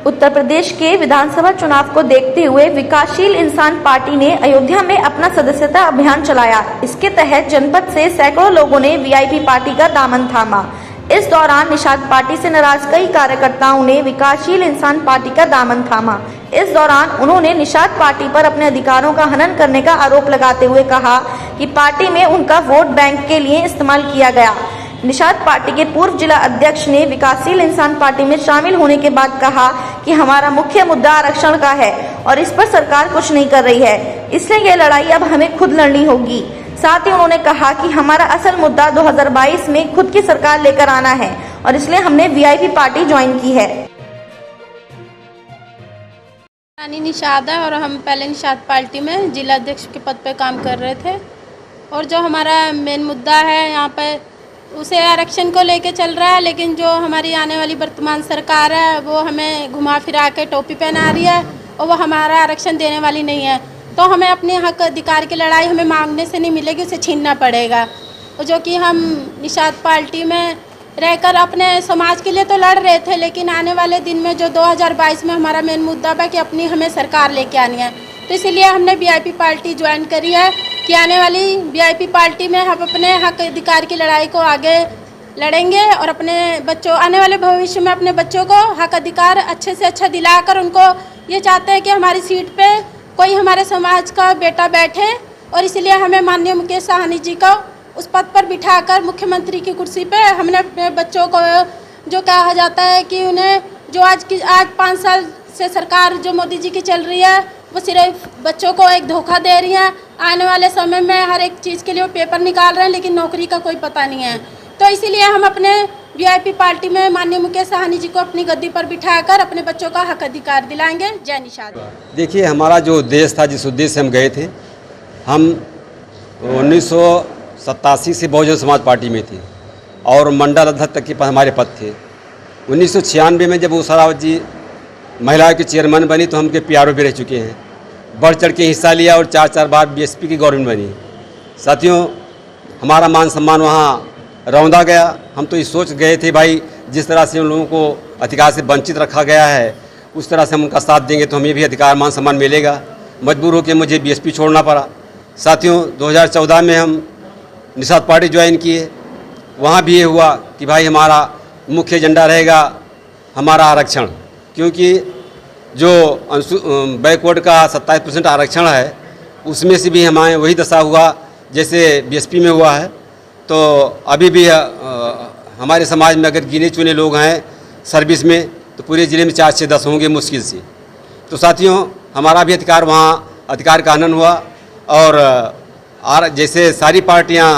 उत्तर प्रदेश के विधानसभा चुनाव को देखते हुए विकासशील इंसान पार्टी ने अयोध्या में अपना सदस्यता अभियान चलाया। इसके तहत जनपद से सैकड़ों लोगों ने वीआईपी पार्टी का दामन थामा। इस दौरान निषाद पार्टी से नाराज कई कार्यकर्ताओं ने विकासशील इंसान पार्टी का दामन थामा। इस दौरान उन्होंने निषाद पार्टी पर अपने अधिकारों का हनन करने का आरोप लगाते हुए कहा कि पार्टी में उनका वोट बैंक के लिए इस्तेमाल किया गया। निषाद पार्टी के पूर्व जिला अध्यक्ष ने विकासशील इंसान पार्टी में शामिल होने के बाद कहा कि हमारा मुख्य मुद्दा आरक्षण का है और इस पर सरकार कुछ नहीं कर रही है, इसलिए ये लड़ाई अब हमें खुद लड़नी होगी। साथ ही उन्होंने कहा कि हमारा असल मुद्दा 2022 में खुद की सरकार लेकर आना है और इसलिए हमने वीआईपी पार्टी ज्वाइन की है। रानी निषाद है और हम पहले निषाद पार्टी में जिला अध्यक्ष के पद पे काम कर रहे थे और जो हमारा मेन मुद्दा है यहाँ पे उसे आरक्षण को लेके चल रहा है, लेकिन जो हमारी आने वाली वर्तमान सरकार है वो हमें घुमा फिरा के टोपी पहना रही है और वो हमारा आरक्षण देने वाली नहीं है। तो हमें अपने हक अधिकार की लड़ाई हमें मांगने से नहीं मिलेगी, उसे छीनना पड़ेगा। और जो कि हम निषाद पार्टी में रहकर अपने समाज के लिए तो लड़ रहे थे, लेकिन आने वाले दिन में जो 2022 में हमारा मेन मुद्दा है कि अपनी हमें सरकार लेके आनी है, तो इसीलिए हमने वीआईपी पार्टी ज्वाइन करी है कि आने वाली वीआईपी पार्टी में हम अपने हक अधिकार की लड़ाई को आगे लड़ेंगे और अपने बच्चों आने वाले भविष्य में अपने बच्चों को हक अधिकार अच्छे से अच्छा दिलाकर उनको ये चाहते हैं कि हमारी सीट पे कोई हमारे समाज का बेटा बैठे और इसलिए हमें माननीय मुकेश साहनी जी को उस पद पर बिठाकर मुख्यमंत्री की कुर्सी पे हमने अपने बच्चों को जो कहा जाता है कि उन्हें जो आज 5 साल से सरकार जो मोदी जी की चल रही है वो सिर्फ बच्चों को एक धोखा दे रही है। आने वाले समय में हर एक चीज़ के लिए वो पेपर निकाल रहे हैं, लेकिन नौकरी का कोई पता नहीं है। तो इसीलिए हम अपने वीआईपी पार्टी में माननीय मुकेश साहनी जी को अपनी गद्दी पर बिठाकर अपने बच्चों का हक अधिकार दिलाएंगे। जय निषाद। देखिए, हमारा जो उद्देश्य था, जिस उद्देश्य से हम गए थे, हम 1987 से बहुजन समाज पार्टी में थे और मंडल अध्यक्ष तक के हमारे पद थे। 1996 में जब उषारावत जी महिलाओं के चेयरमैन बनी तो हम के पीआरओ भी रह चुके हैं। बढ़ चढ़ के हिस्सा लिया और 4 बार बीएसपी की गवर्नमेंट बनी। साथियों, हमारा मान सम्मान वहाँ रौंदा गया। हम तो ये सोच गए थे भाई, जिस तरह से उन लोगों को अधिकार से वंचित रखा गया है उस तरह से हम उनका साथ देंगे तो हमें भी अधिकार मान सम्मान मिलेगा। मजबूर होकर मुझे बीएसपी छोड़ना पड़ा। साथियों, 2014 में हम निषाद पार्टी ज्वाइन किए। वहाँ भी ये हुआ कि भाई हमारा मुख्य एजेंडा रहेगा हमारा आरक्षण, क्योंकि जो बैकवर्ड का 27% आरक्षण है उसमें से भी हमारे वही दशा हुआ जैसे बीएसपी में हुआ है। तो अभी भी हमारे समाज में अगर गिने चुने लोग हैं सर्विस में तो पूरे ज़िले में 4 से 10 होंगे मुश्किल से। तो साथियों, हमारा भी अधिकार वहाँ अधिकार का हनन हुआ और जैसे सारी पार्टियाँ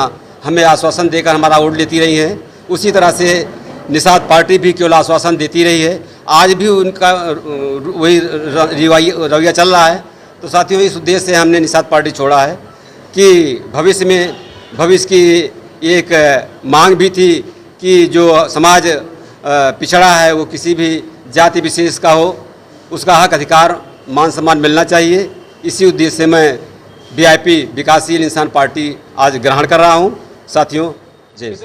हमें आश्वासन देकर हमारा वोट लेती रही हैं, उसी तरह से निषाद पार्टी भी केवल आश्वासन देती रही है। आज भी उनका वही रवैया चल रहा है। तो साथियों, इस उद्देश्य से हमने निषाद पार्टी छोड़ा है कि भविष्य की एक मांग भी थी कि जो समाज पिछड़ा है वो किसी भी जाति विशेष का हो, उसका हक अधिकार मान सम्मान मिलना चाहिए। इसी उद्देश्य से मैं वीआईपी विकासशील इंसान पार्टी आज ग्रहण कर रहा हूँ। साथियों, जय।